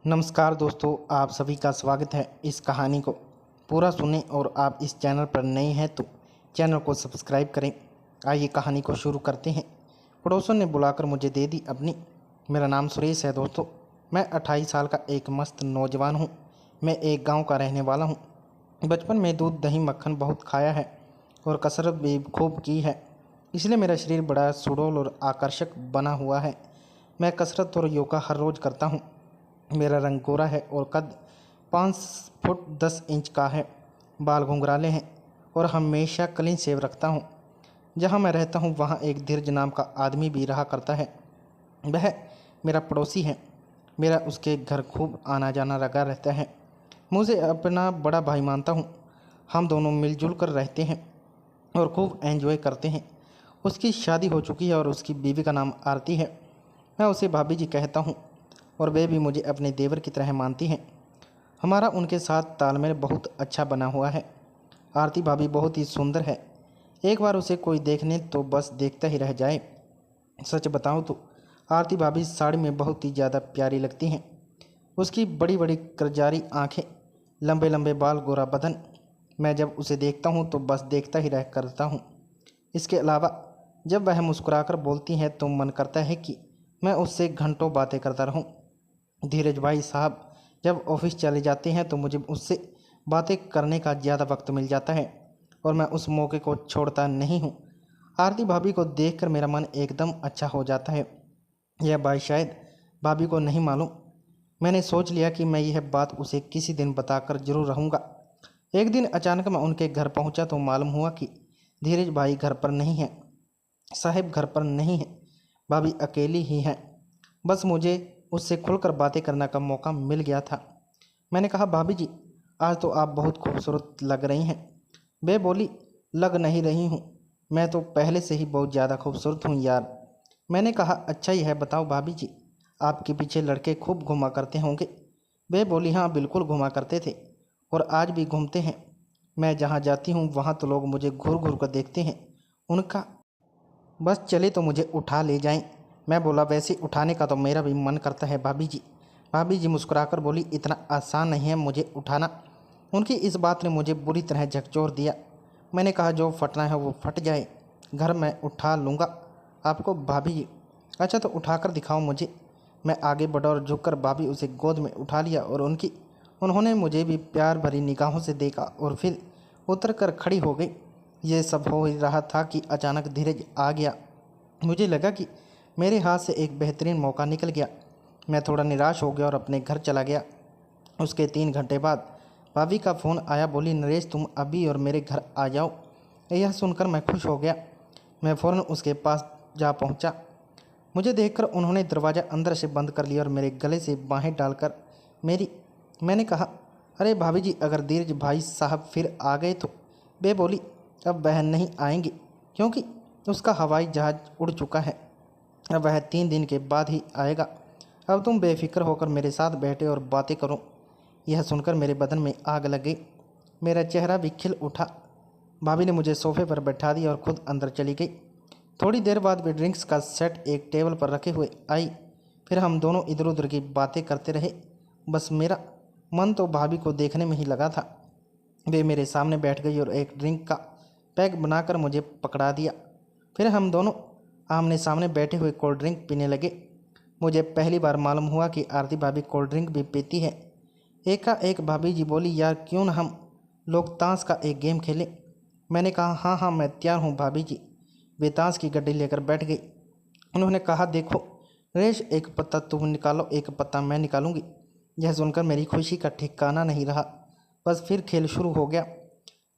नमस्कार दोस्तों, आप सभी का स्वागत है। इस कहानी को पूरा सुनें और आप इस चैनल पर नए हैं तो चैनल को सब्सक्राइब करें। आइए कहानी को शुरू करते हैं। पड़ोसन ने बुलाकर मुझे दे दी अपनी। मेरा नाम सुरेश है दोस्तों। मैं 28 साल का एक मस्त नौजवान हूँ। मैं एक गांव का रहने वाला हूँ। बचपन में दूध दही मक्खन बहुत खाया है और कसरत भी खूब की है, इसलिए मेरा शरीर बड़ा सुडौल और आकर्षक बना हुआ है। मैं कसरत और योगा हर रोज़ करता हूँ। मेरा रंग गोरा है और कद 5 फुट 10 इंच का है। बाल घुंघराले हैं और हमेशा क्लीन शेव रखता हूँ। जहाँ मैं रहता हूँ वहाँ एक धीरज नाम का आदमी भी रहा करता है। वह मेरा पड़ोसी है। मेरा उसके घर खूब आना जाना लगा रहता है। मुझे अपना बड़ा भाई मानता हूँ। हम दोनों मिलजुल कर रहते हैं और खूब एंजॉय करते हैं। उसकी शादी हो चुकी है और उसकी बीवी का नाम आरती है। मैं उसे भाभी जी कहता हूँ और वे भी मुझे अपने देवर की तरह मानती हैं। हमारा उनके साथ तालमेल बहुत अच्छा बना हुआ है। आरती भाभी बहुत ही सुंदर है। एक बार उसे कोई देखने तो बस देखता ही रह जाए। सच बताऊं तो आरती भाभी साड़ी में बहुत ही ज़्यादा प्यारी लगती हैं। उसकी बड़ी बड़ी करजारी आंखें, लंबे लंबे बाल, गोरा बदन। मैं जब उसे देखता हूँ तो बस देखता ही रह करता हूँ। इसके अलावा जब वह मुस्कुराकर बोलती हैं तो मन करता है कि मैं उससे घंटों बातें करता रहूं। धीरज भाई साहब जब ऑफिस चले जाते हैं तो मुझे उससे बातें करने का ज़्यादा वक्त मिल जाता है और मैं उस मौके को छोड़ता नहीं हूँ। आरती भाभी को देखकर मेरा मन एकदम अच्छा हो जाता है। यह बात शायद भाभी को नहीं मालूम। मैंने सोच लिया कि मैं यह बात उसे किसी दिन बताकर जरूर रहूँगा। एक दिन अचानक मैं उनके घर पहुँचा तो मालूम हुआ कि धीरज भाई घर पर नहीं है, साहिब घर पर नहीं है, भाभी अकेली ही हैं। बस मुझे उससे खुलकर बातें करने का मौका मिल गया था। मैंने कहा, भाभी जी आज तो आप बहुत खूबसूरत लग रही हैं। वे बोली, लग नहीं रही हूँ, मैं तो पहले से ही बहुत ज़्यादा खूबसूरत हूँ यार। मैंने कहा, अच्छा ही है, बताओ भाभी जी, आपके पीछे लड़के खूब घुमा करते होंगे। वे बोली, हाँ बिल्कुल घुमा करते थे और आज भी घूमते हैं। मैं जहाँ जाती हूँ वहाँ तो लोग मुझे घूर घूर कर देखते हैं। उनका बस चले तो मुझे उठा ले जाएं। मैं बोला, वैसे उठाने का तो मेरा भी मन करता है भाभी जी। भाभी जी मुस्कुराकर बोली, इतना आसान नहीं है मुझे उठाना। उनकी इस बात ने मुझे बुरी तरह झकझोर दिया। मैंने कहा, जो फटना है वो फट जाए, घर मैं उठा लूँगा आपको भाभी जी। अच्छा तो उठाकर दिखाओ मुझे। मैं आगे बढ़ा और झुककर भाभी उसे गोद में उठा लिया और उन्होंने मुझे भी प्यार भरी निगाहों से देखा और फिर उतर कर खड़ी हो गई। ये सब हो ही रहा था कि अचानक धीरज आ गया। मुझे लगा कि मेरे हाथ से एक बेहतरीन मौका निकल गया। मैं थोड़ा निराश हो गया और अपने घर चला गया। उसके 3 घंटे बाद भाभी का फ़ोन आया। बोली, नरेश तुम अभी और मेरे घर आ जाओ। यह सुनकर मैं खुश हो गया। मैं फ़ौरन उसके पास जा पहुंचा। मुझे देखकर उन्होंने दरवाज़ा अंदर से बंद कर लिया और मेरे गले से बाहें डालकर मैंने कहा, अरे भाभी जी, अगर धीरज भाई साहब फिर आ गए तो? वे बोली, अब वह नहीं आएंगे क्योंकि उसका हवाई जहाज़ उड़ चुका है। अब वह 3 दिन के बाद ही आएगा। अब तुम बेफिक्र होकर मेरे साथ बैठे और बातें करो। यह सुनकर मेरे बदन में आग लग गई। मेरा चेहरा भी खिल उठा। भाभी ने मुझे सोफे पर बैठा दिया और खुद अंदर चली गई। थोड़ी देर बाद वे ड्रिंक्स का सेट एक टेबल पर रखे हुए आई। फिर हम दोनों इधर उधर की बातें करते रहे। बस मेरा मन तो भाभी को देखने में ही लगा था। वे मेरे सामने बैठ गई और एक ड्रिंक का पैक बनाकर मुझे पकड़ा दिया। फिर हम दोनों आमने सामने बैठे हुए कोल्ड ड्रिंक पीने लगे। मुझे पहली बार मालूम हुआ कि आरती भाभी कोल्ड ड्रिंक भी पीती है। एकाएक भाभी जी बोली, यार क्यों न हम लोग ताश का एक गेम खेलें। मैंने कहा, हाँ हाँ मैं तैयार हूँ भाभी जी। वे ताश की गड्डी लेकर बैठ गई। उन्होंने कहा, देखो नरेश, एक पत्ता तुम निकालो, एक पत्ता मैं निकालूंगी। यह सुनकर मेरी खुशी का ठिकाना नहीं रहा। बस फिर खेल शुरू हो गया।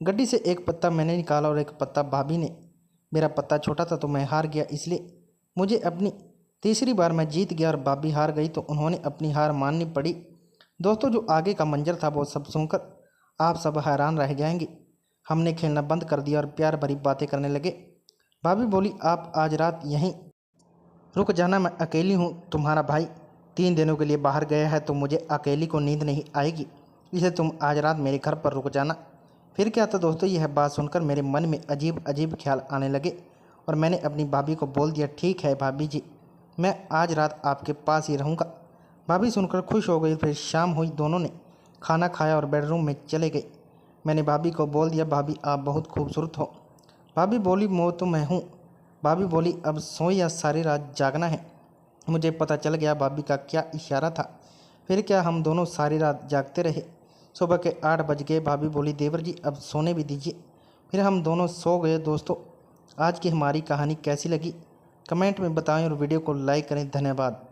गड्डी से एक पत्ता मैंने निकाला और एक पत्ता भाभी ने। मेरा पत्ता छोटा था तो मैं हार गया, इसलिए मुझे अपनी तीसरी बार मैं जीत गया और भाभी हार गई तो उन्होंने अपनी हार माननी पड़ी। दोस्तों, जो आगे का मंजर था वो सब सुनकर आप सब हैरान रह जाएंगे। हमने खेलना बंद कर दिया और प्यार भरी बातें करने लगे। भाभी बोली, आप आज रात यहीं रुक जाना, मैं अकेली हूँ। तुम्हारा भाई 3 दिनों के लिए बाहर गया है तो मुझे अकेली को नींद नहीं आएगी, इसलिए तुम आज रात मेरे घर पर रुक जाना। फिर क्या था दोस्तों, यह बात सुनकर मेरे मन में अजीब अजीब ख्याल आने लगे और मैंने अपनी भाभी को बोल दिया, ठीक है भाभी जी, मैं आज रात आपके पास ही रहूँगा। भाभी सुनकर खुश हो गई। फिर शाम हुई, दोनों ने खाना खाया और बेडरूम में चले गए। मैंने भाभी को बोल दिया, भाभी आप बहुत खूबसूरत हो। भाभी बोली, वो तो मैं हूँ। भाभी बोली, अब सोई या सारी रात जागना है। मुझे पता चल गया भाभी का क्या इशारा था। फिर क्या हम दोनों सारी रात जागते रहे। सुबह के 8 बज गए। भाभी बोली, देवर जी अब सोने भी दीजिए। फिर हम दोनों सो गए। दोस्तों, आज की हमारी कहानी कैसी लगी कमेंट में बताएं और वीडियो को लाइक करें। धन्यवाद।